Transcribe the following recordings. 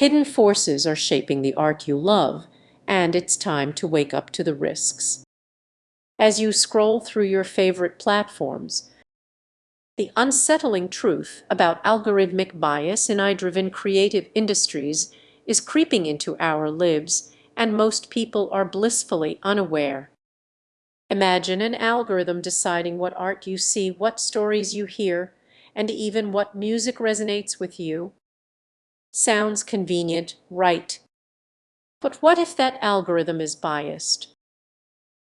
Hidden forces are shaping the art you love, and it's time to wake up to the risks. As you scroll through your favorite platforms, the unsettling truth about algorithmic bias in AI-driven creative industries is creeping into our lives, and most people are blissfully unaware. Imagine an algorithm deciding what art you see, what stories you hear, and even what music resonates with you. Sounds convenient, right? But what if that algorithm is biased?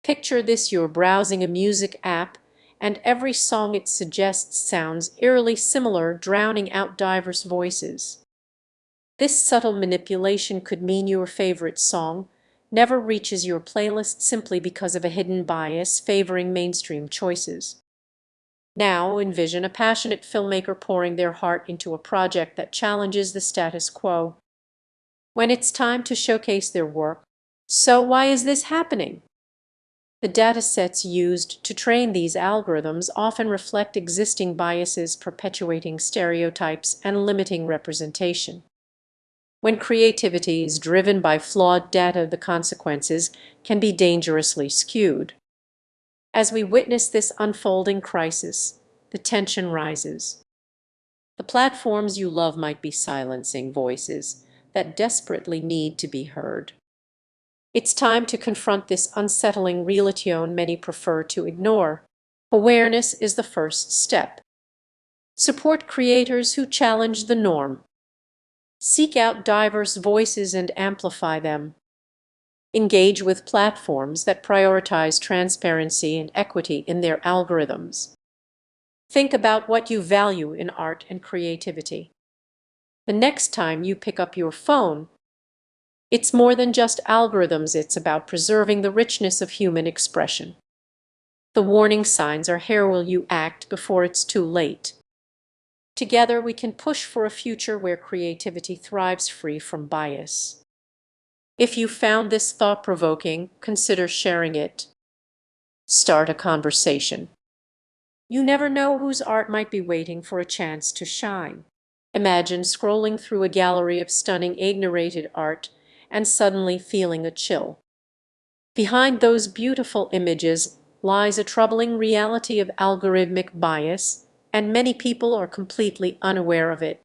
Picture this: you're browsing a music app, and every song it suggests sounds eerily similar, drowning out diverse voices. This subtle manipulation could mean your favorite song never reaches your playlist simply because of a hidden bias favoring mainstream choices. Now envision a passionate filmmaker pouring their heart into a project that challenges the status quo. When it's time to showcase their work, so why is this happening? The data sets used to train these algorithms often reflect existing biases, perpetuating stereotypes and limiting representation. When creativity is driven by flawed data, the consequences can be dangerously skewed. As we witness this unfolding crisis, the tension rises. The platforms you love might be silencing voices that desperately need to be heard. It's time to confront this unsettling reality many prefer to ignore. Awareness is the first step. Support creators who challenge the norm. Seek out diverse voices and amplify them. Engage with platforms that prioritize transparency and equity in their algorithms. Think about what you value in art and creativity. The next time you pick up your phone, it's more than just algorithms, it's about preserving the richness of human expression. The warning signs are here. Will you act before it's too late? Together we can push for a future where creativity thrives free from bias. If you found this thought-provoking, consider sharing it. Start a conversation. You never know whose art might be waiting for a chance to shine. Imagine scrolling through a gallery of stunning AI-generated art and suddenly feeling a chill. Behind those beautiful images lies a troubling reality of algorithmic bias, and many people are completely unaware of it.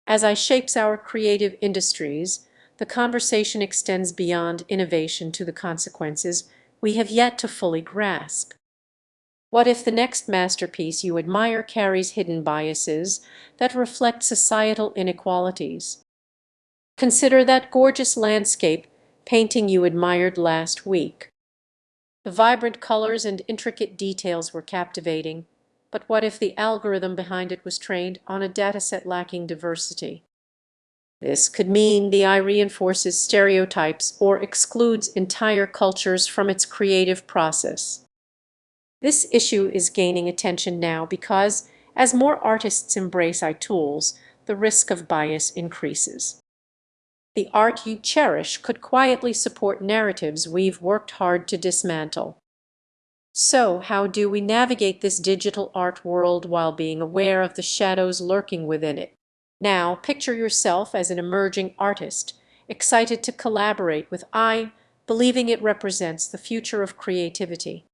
As AI shapes our creative industries, the conversation extends beyond innovation to the consequences we have yet to fully grasp. What if the next masterpiece you admire carries hidden biases that reflect societal inequalities? Consider that gorgeous landscape painting you admired last week. The vibrant colors and intricate details were captivating, but what if the algorithm behind it was trained on a dataset lacking diversity? This could mean the AI reinforces stereotypes or excludes entire cultures from its creative process. This issue is gaining attention now because, as more artists embrace AI tools, the risk of bias increases. The art you cherish could quietly support narratives we've worked hard to dismantle. So, how do we navigate this digital art world while being aware of the shadows lurking within it? Now, picture yourself as an emerging artist, excited to collaborate with AI, believing it represents the future of creativity.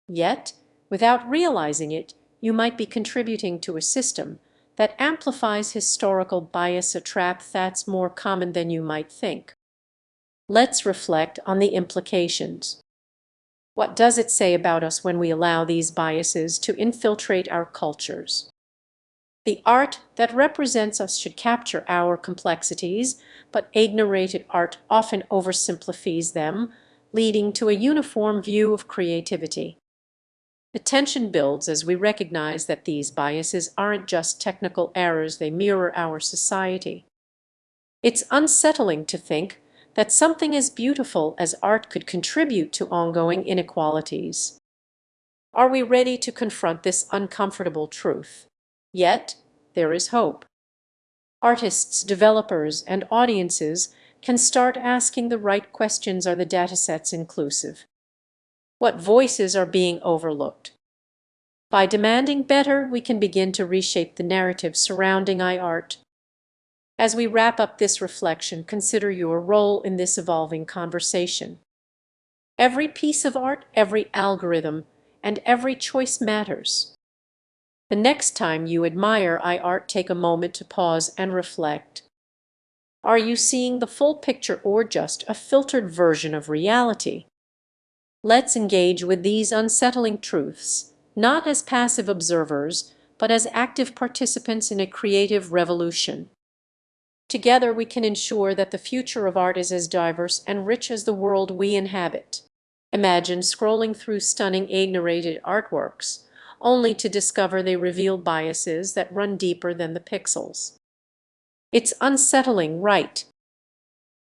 Yet, without realizing it, you might be contributing to a system that amplifies historical bias, a trap that's more common than you might think. Let's reflect on the implications. What does it say about us when we allow these biases to infiltrate our cultures? The art that represents us should capture our complexities, but AI-generated art often oversimplifies them, leading to a uniform view of creativity. The tension builds as we recognize that these biases aren't just technical errors, they mirror our society. It's unsettling to think that something as beautiful as art could contribute to ongoing inequalities. Are we ready to confront this uncomfortable truth? Yet, there is hope. Artists, developers, and audiences can start asking the right questions. Are the datasets inclusive? What voices are being overlooked? By demanding better, we can begin to reshape the narrative surrounding AI art. As we wrap up this reflection, consider your role in this evolving conversation. Every piece of art, every algorithm, and every choice matters. The next time you admire iArt, take a moment to pause and reflect. Are you seeing the full picture or just a filtered version of reality? Let's engage with these unsettling truths, not as passive observers, but as active participants in a creative revolution. Together we can ensure that the future of art is as diverse and rich as the world we inhabit. Imagine scrolling through stunning A-narrated artworks, only to discover they reveal biases that run deeper than the pixels. It's unsettling, right?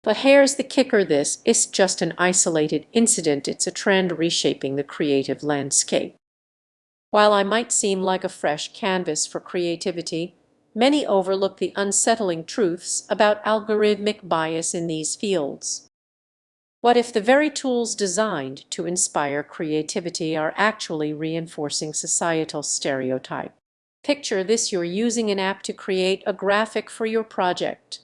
But here's the kicker: this is just an isolated incident. It's a trend reshaping the creative landscape. While I might seem like a fresh canvas for creativity, many overlook the unsettling truths about algorithmic bias in these fields. What if the very tools designed to inspire creativity are actually reinforcing societal stereotype? Picture this: you're using an app to create a graphic for your project.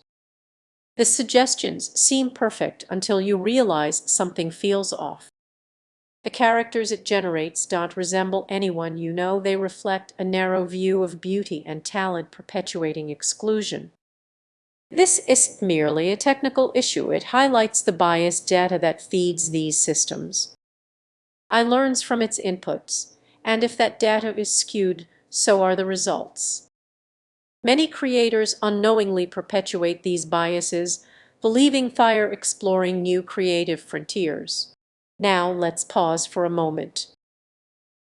The suggestions seem perfect until you realize something feels off. The characters it generates don't resemble anyone you know. They reflect a narrow view of beauty and talent, perpetuating exclusion. This isn't merely a technical issue, it highlights the biased data that feeds these systems. I learns from its inputs, and if that data is skewed, so are the results. Many creators unknowingly perpetuate these biases, believing they're exploring new creative frontiers. Now let's pause for a moment.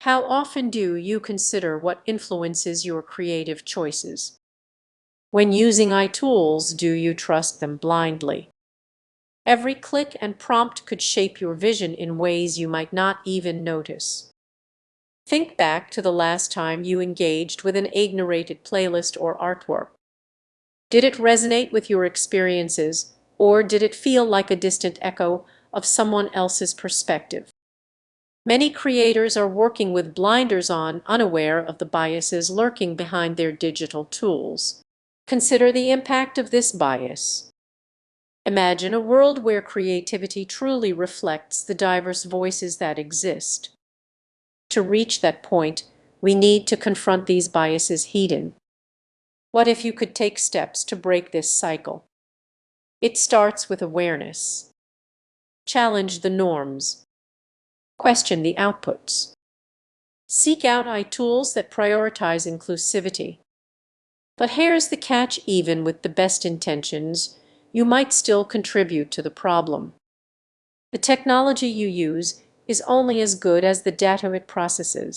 How often do you consider what influences your creative choices? When using iTools, do you trust them blindly? Every click and prompt could shape your vision in ways you might not even notice. Think back to the last time you engaged with an A-narrated playlist or artwork. Did it resonate with your experiences, or did it feel like a distant echo of someone else's perspective? Many creators are working with blinders on, unaware of the biases lurking behind their digital tools. Consider the impact of this bias. Imagine a world where creativity truly reflects the diverse voices that exist. To reach that point, we need to confront these biases head-on. What if you could take steps to break this cycle? It starts with awareness. Challenge the norms. Question the outputs. Seek out iTools that prioritize inclusivity. But here's the catch: even with the best intentions, you might still contribute to the problem. The technology you use is only as good as the data it processes.